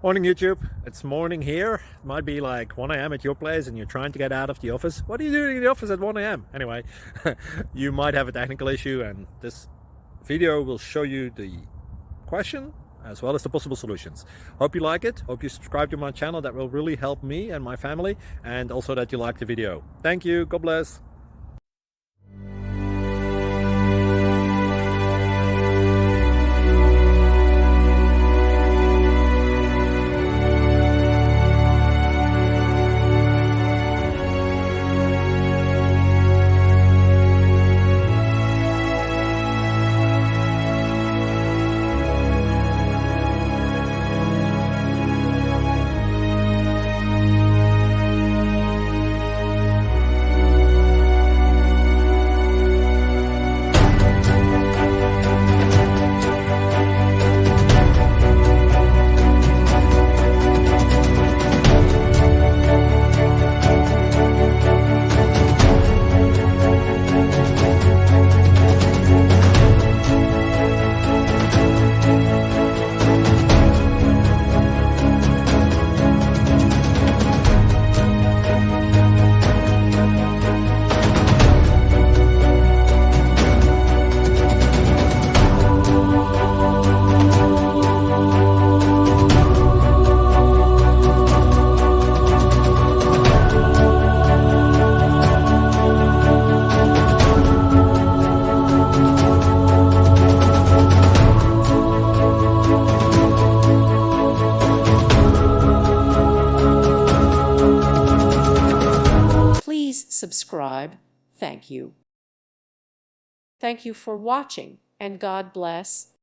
Morning YouTube, it's morning here. It might be like 1 a.m. at your place and you're trying to get out of the office. What are you doing in the office at 1 a.m.? Anyway, you might have a technical issue and this video will show you the question as well as the possible solutions. Hope you like it, hope you subscribe to my channel. That will really help me and my family, and also that you like the video. Thank you, God bless. Please subscribe. Thank you. Thank you for watching, and God bless.